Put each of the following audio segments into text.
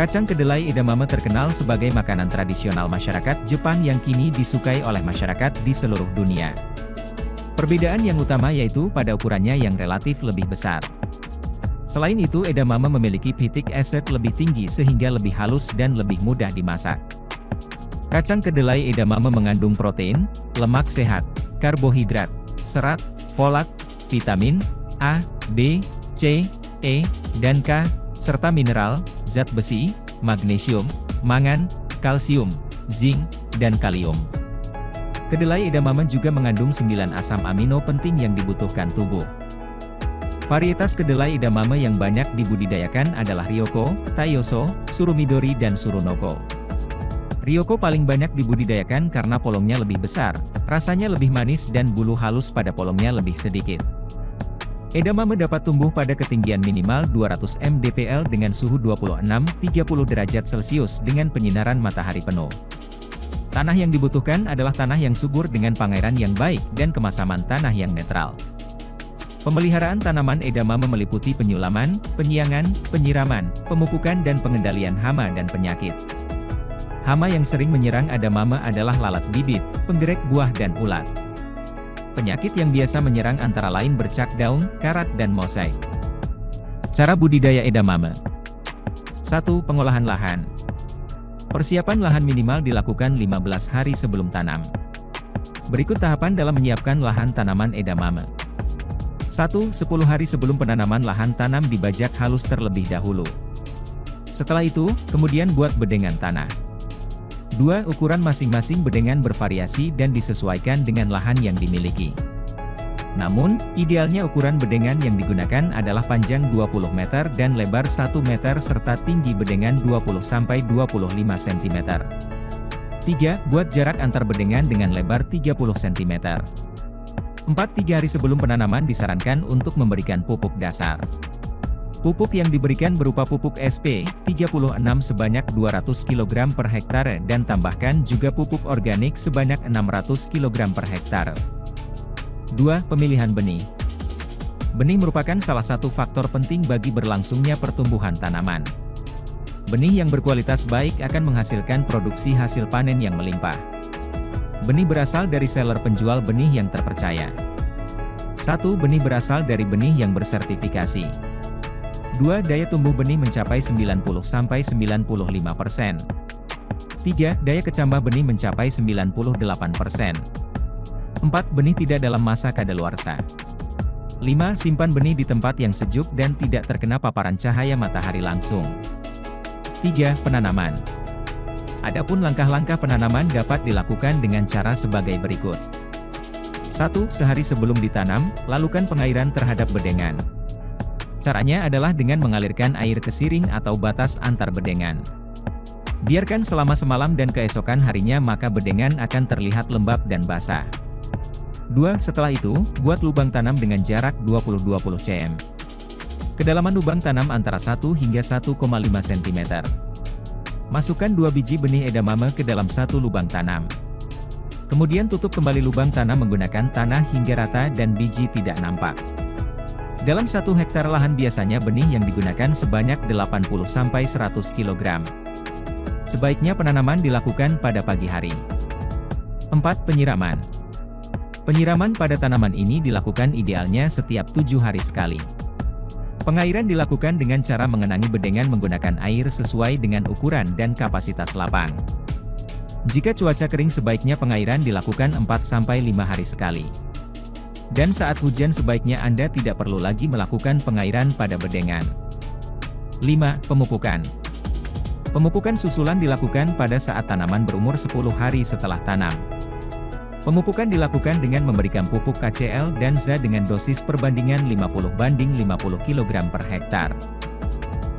Kacang kedelai edamame terkenal sebagai makanan tradisional masyarakat Jepang yang kini disukai oleh masyarakat di seluruh dunia. Perbedaan yang utama yaitu pada ukurannya yang relatif lebih besar. Selain itu, edamame memiliki phytic acid lebih tinggi sehingga lebih halus dan lebih mudah dimasak. Kacang kedelai edamame mengandung protein, lemak sehat, karbohidrat, serat, folat, vitamin A, B, C, E, dan K, serta mineral, zat besi, magnesium, mangan, kalsium, zinc, dan kalium. Kedelai edamame juga mengandung 9 asam amino penting yang dibutuhkan tubuh. Varietas kedelai edamame yang banyak dibudidayakan adalah Ryoko, Taiyoso, Surumidori dan Surunoko. Ryoko paling banyak dibudidayakan karena polongnya lebih besar, rasanya lebih manis dan bulu halus pada polongnya lebih sedikit. Edamame dapat tumbuh pada ketinggian minimal 200 mdpl dengan suhu 26-30 derajat Celcius dengan penyinaran matahari penuh. Tanah yang dibutuhkan adalah tanah yang subur dengan pengairan yang baik dan kemasaman tanah yang netral. Pemeliharaan tanaman edamame meliputi penyulaman, penyiangan, penyiraman, pemupukan dan pengendalian hama dan penyakit. Hama yang sering menyerang edamame adalah lalat bibit, penggerek buah dan ulat. Penyakit yang biasa menyerang antara lain bercak daun, karat dan mosaik. Cara budidaya edamame. 1. Pengolahan lahan. Persiapan lahan minimal dilakukan 15 hari sebelum tanam. Berikut tahapan dalam menyiapkan lahan tanaman edamame. 1. 10 hari sebelum penanaman lahan tanam dibajak halus terlebih dahulu. Setelah itu, kemudian buat bedengan tanah. 2. Ukuran masing-masing bedengan bervariasi dan disesuaikan dengan lahan yang dimiliki. Namun, idealnya ukuran bedengan yang digunakan adalah panjang 20 meter dan lebar 1 meter serta tinggi bedengan 20-25 cm. 3. Buat jarak antar bedengan dengan lebar 30 cm. 4. 3 hari sebelum penanaman disarankan untuk memberikan pupuk dasar. Pupuk yang diberikan berupa pupuk SP36 sebanyak 200 kg per hektare dan tambahkan juga pupuk organik sebanyak 600 kg per hektare. 2. Pemilihan benih. Benih merupakan salah satu faktor penting bagi berlangsungnya pertumbuhan tanaman. Benih yang berkualitas baik akan menghasilkan produksi hasil panen yang melimpah. Benih berasal dari seller penjual benih yang terpercaya. 1. Benih berasal dari benih yang bersertifikasi. 2. Daya tumbuh benih mencapai 90-95%. 3. Daya kecambah benih mencapai 98%. 4. Benih tidak dalam masa kadaluarsa. 5. Simpan benih di tempat yang sejuk dan tidak terkena paparan cahaya matahari langsung. 3. Penanaman. Adapun langkah-langkah penanaman dapat dilakukan dengan cara sebagai berikut. 1. Sehari sebelum ditanam, lakukan pengairan terhadap bedengan. Caranya adalah dengan mengalirkan air ke siring atau batas antar bedengan. Biarkan selama semalam dan keesokan harinya maka bedengan akan terlihat lembab dan basah. 2. Setelah itu, buat lubang tanam dengan jarak 20-20 cm. Kedalaman lubang tanam antara 1 hingga 1,5 cm. Masukkan 2 biji benih edamame ke dalam satu lubang tanam. Kemudian tutup kembali lubang tanam menggunakan tanah hingga rata dan biji tidak nampak. Dalam 1 hektar lahan biasanya benih yang digunakan sebanyak 80-100 kg. Sebaiknya penanaman dilakukan pada pagi hari. 4. Penyiraman. Penyiraman pada tanaman ini dilakukan idealnya setiap 7 hari sekali. Pengairan dilakukan dengan cara mengenangi bedengan menggunakan air sesuai dengan ukuran dan kapasitas lapang. Jika cuaca kering sebaiknya pengairan dilakukan 4-5 hari sekali. Dan saat hujan sebaiknya Anda tidak perlu lagi melakukan pengairan pada bedengan. 5. Pemupukan. Pemupukan susulan dilakukan pada saat tanaman berumur 10 hari setelah tanam. Pemupukan dilakukan dengan memberikan pupuk KCl dan Za dengan dosis perbandingan 50-50 kg per hektar.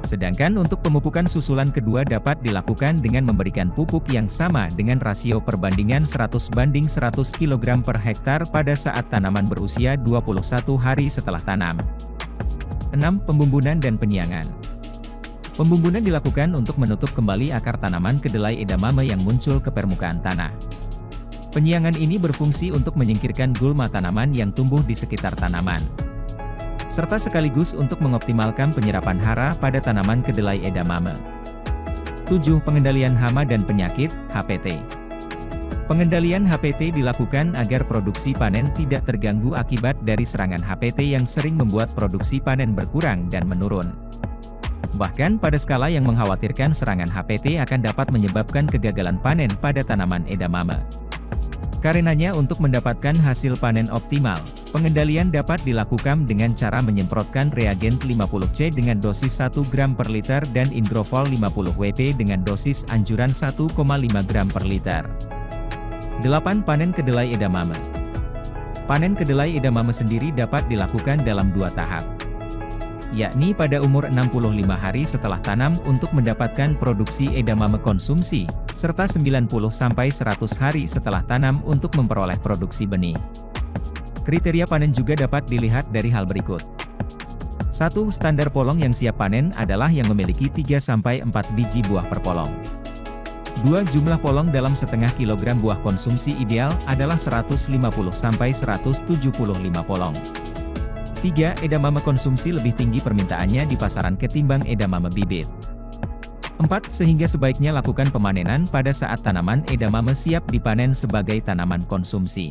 Sedangkan untuk pemupukan susulan kedua dapat dilakukan dengan memberikan pupuk yang sama dengan rasio perbandingan 100-100 kg per hektar pada saat tanaman berusia 21 hari setelah tanam. 6. Pembumbunan dan penyiangan. Pembumbunan dilakukan untuk menutup kembali akar tanaman kedelai edamame yang muncul ke permukaan tanah. Penyiangan ini berfungsi untuk menyingkirkan gulma tanaman yang tumbuh di sekitar tanaman, serta sekaligus untuk mengoptimalkan penyerapan hara pada tanaman kedelai edamame. 7. Pengendalian hama dan penyakit, HPT. Pengendalian HPT dilakukan agar produksi panen tidak terganggu akibat dari serangan HPT yang sering membuat produksi panen berkurang dan menurun. Bahkan pada skala yang mengkhawatirkan, serangan HPT akan dapat menyebabkan kegagalan panen pada tanaman edamame. Karenanya untuk mendapatkan hasil panen optimal, pengendalian dapat dilakukan dengan cara menyemprotkan reagen 50C dengan dosis 1 gram per liter dan Ingrofol 50 WP dengan dosis anjuran 1,5 gram per liter. 8. Panen kedelai edamame. Panen kedelai edamame sendiri dapat dilakukan dalam 2 tahap, yakni pada umur 65 hari setelah tanam untuk mendapatkan produksi edamame konsumsi, serta 90-100 hari setelah tanam untuk memperoleh produksi benih. Kriteria panen juga dapat dilihat dari hal berikut. 1. Standar polong yang siap panen adalah yang memiliki 3-4 biji buah per polong. 2. Jumlah polong dalam setengah kilogram buah konsumsi ideal adalah 150-175 polong. 3. Edamame konsumsi lebih tinggi permintaannya di pasaran ketimbang edamame bibit. 4. Sehingga sebaiknya lakukan pemanenan pada saat tanaman edamame siap dipanen sebagai tanaman konsumsi.